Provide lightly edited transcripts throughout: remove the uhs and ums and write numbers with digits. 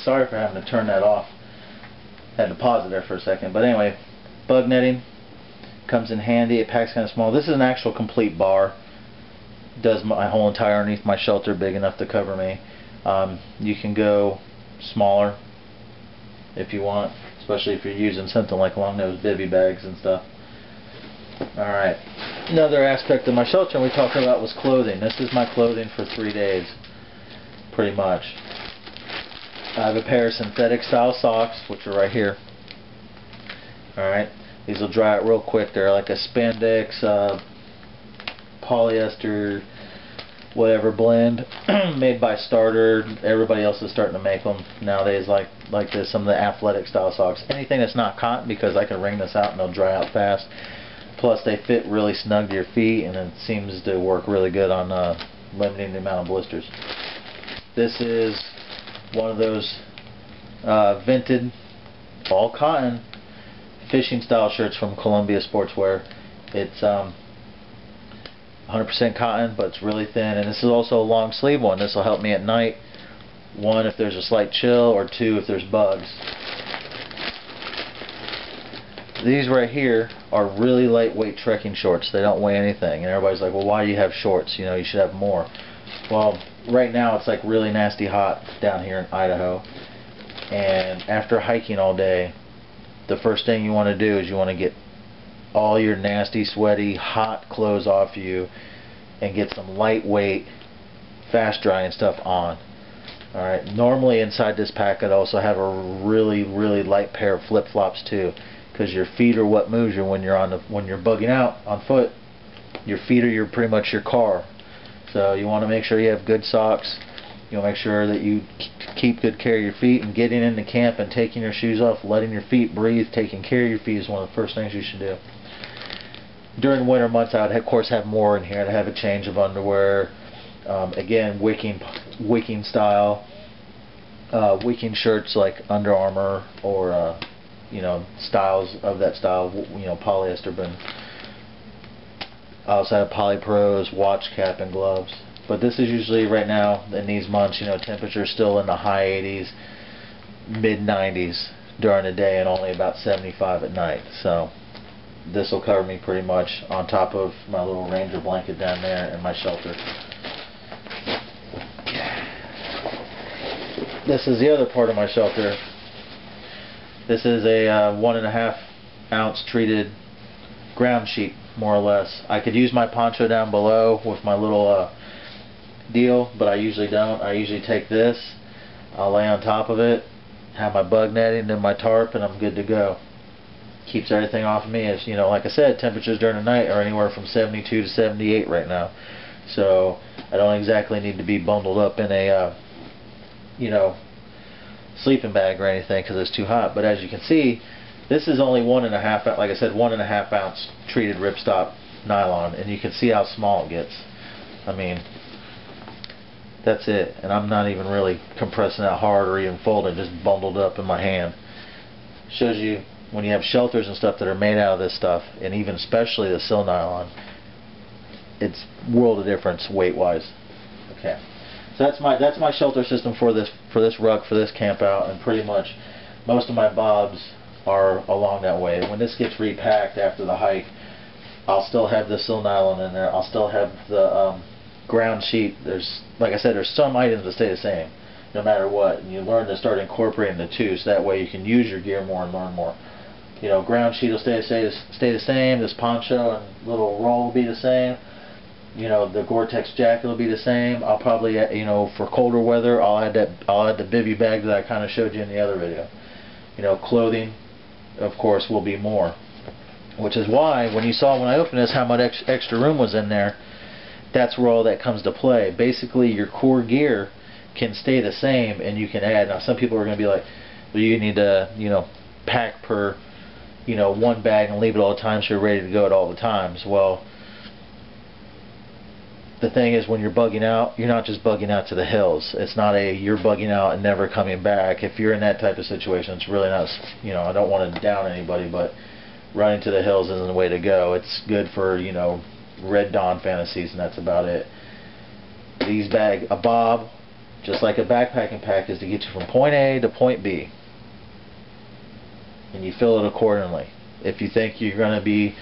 Sorry for having to turn that off. Had to pause it there for a second. But anyway, bug netting comes in handy. It packs kind of small. This is an actual complete bar. Does my whole entire underneath my shelter, big enough to cover me. You can go smaller if you want, especially if you're using something like long nose bivy bags and stuff. Alright, another aspect of my shelter we talked about was clothing. This is my clothing for 3 days, pretty much. I have a pair of synthetic style socks, which are right here. Alright, these will dry out real quick. They're like a spandex, polyester, whatever blend, made by Starter. Everybody else is starting to make them nowadays like this, some of the athletic style socks. Anything that's not cotton, because I can wring this out and they'll dry out fast. Plus they fit really snug to your feet, and it seems to work really good on limiting the amount of blisters. This is one of those vented, all cotton, fishing style shirts from Columbia Sportswear. It's 100% cotton, but it's really thin, and this is also a long sleeve one. This will help me at night. 1, if there's a slight chill, or 2, if there's bugs. These right here are really lightweight trekking shorts. They don't weigh anything, and everybody's like, well, why do you have shorts? You know, you should have more. Well, right now it's like really nasty hot down here in Idaho, and after hiking all day, the first thing you want to do is you want to get all your nasty, sweaty, hot clothes off you and get some lightweight, fast drying stuff on. Alright, normally inside this pack I'd also have a really, really light pair of flip-flops too, because your feet are what moves you when you're bugging out on foot. Your feet are pretty much your car. So you want to make sure you have good socks. You want to make sure that you keep good care of your feet, and getting into camp and taking your shoes off, letting your feet breathe, taking care of your feet is one of the first things you should do. During winter months, I would of course have more in here. I'd have a change of underwear, again wicking style, wicking shirts like Under Armour, or you know, styles of that style, you know, polyester. But I also have polypros, watch cap, and gloves. But this is usually right now in these months, you know, temperatures still in the high 80s, mid 90s during the day, and only about 75 at night. So this will cover me pretty much, on top of my little Ranger blanket down there and my shelter. This is the other part of my shelter. This is a 1.5 ounce treated ground sheet, more or less. I could use my poncho down below with my little deal, but I usually don't. I usually take this, I'll lay on top of it, have my bug netting, then my tarp, and I'm good to go. Keeps everything off of me. As you know, like I said, temperatures during the night are anywhere from 72 to 78 right now, so I don't exactly need to be bundled up in a you know, sleeping bag or anything, because it's too hot. But as you can see, this is only 1.5, like I said, 1.5 ounce treated ripstop nylon, and you can see how small it gets. I mean, that's it, and I'm not even really compressing that hard or even folding, just bundled up in my hand. Shows you when you have shelters and stuff that are made out of this stuff, and even especially the sil nylon, it's world of difference weight wise. Okay, so that's my shelter system for this rug, for this camp out, and pretty much most of my bobs are along that way. When this gets repacked after the hike, I'll still have the sil nylon in there. I'll still have the ground sheet. There's, like I said, there's some items that stay the same no matter what, and you learn to start incorporating the two, so that way you can use your gear more and learn more. You know, ground sheet will stay the same. This poncho and little roll will be the same. You know, the Gore-Tex jacket will be the same. I'll probably, you know, for colder weather, I'll add the bivy bag that I kind of showed you in the other video. You know, clothing, of course, will be more. Which is why, when you saw when I opened this how much extra room was in there, that's where all that comes to play. Basically, your core gear can stay the same, and you can add. Now, some people are going to be like, well, you need to, you know, pack per, you know, one bag and leave it all the time so you're ready to go at all the times. Well, the thing is, when you're bugging out, you're not just bugging out to the hills. It's not a you're bugging out and never coming back. If you're in that type of situation, it's really not, you know, I don't want to down anybody, but running to the hills isn't the way to go. It's good for, you know, Red Dawn fantasies, and that's about it. A bob just like a backpacking pack is to get you from point A to point B. And you fill it accordingly. If you think you're going to be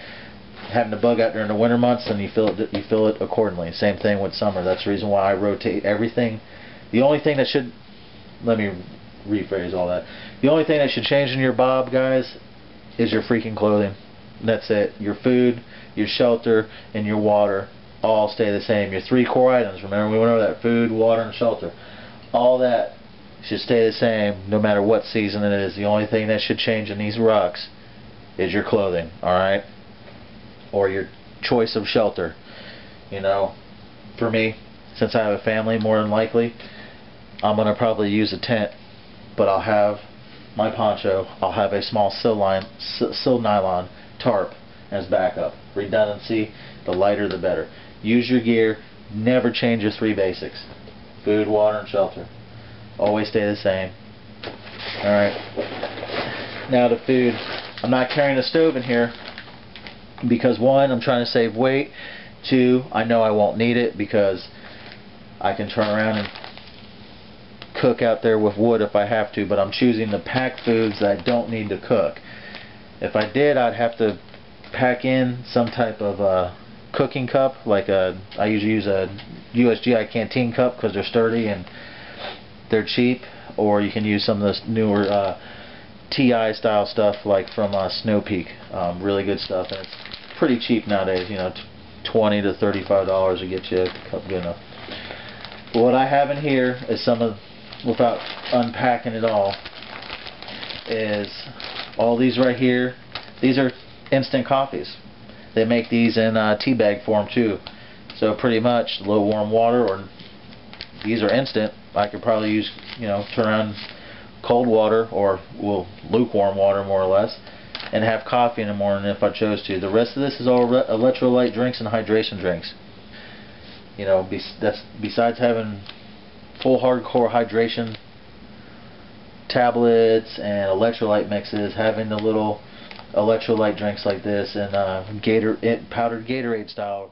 having a bug out during the winter months, then you fill it accordingly. Same thing with summer. That's the reason why I rotate everything. The only thing that should, let me rephrase all that. The only thing that should change in your bob, guys, is your freaking clothing. That's it. Your food, your shelter, and your water all stay the same. Your 3 core items. Remember we went over that: food, water, and shelter. All that should stay the same no matter what season it is. The only thing that should change in these rucks is your clothing, alright? Or your choice of shelter. You know, for me, since I have a family, more than likely I'm going to probably use a tent, but I'll have my poncho, I'll have a small sil nylon tarp as backup. Redundancy, the lighter the better. Use your gear, never change your 3 basics. Food, water, and shelter. Always stay the same. Alright. Now the food. I'm not carrying a stove in here because 1, I'm trying to save weight. 2, I know I won't need it because I can turn around and cook out there with wood if I have to, but I'm choosing to pack foods that I don't need to cook. If I did, I'd have to pack in some type of cooking cup, like I usually use a USGI canteen cup because they're sturdy and they're cheap, or you can use some of this newer TI style stuff like from Snow Peak. Really good stuff, and it's pretty cheap nowadays, you know, $20 to $35 to get you a cup good enough. But what I have in here is some of, without unpacking it all, is all these right here. These are instant coffees. They make these in tea bag form too. So pretty much low warm water, or these are instant. I could probably use, you know, turn on cold water or lukewarm water more or less, and have coffee in the morning if I chose to. The rest of this is all electrolyte drinks and hydration drinks. You know, that's besides having full hardcore hydration tablets and electrolyte mixes, having the little electrolyte drinks like this and powdered Gatorade style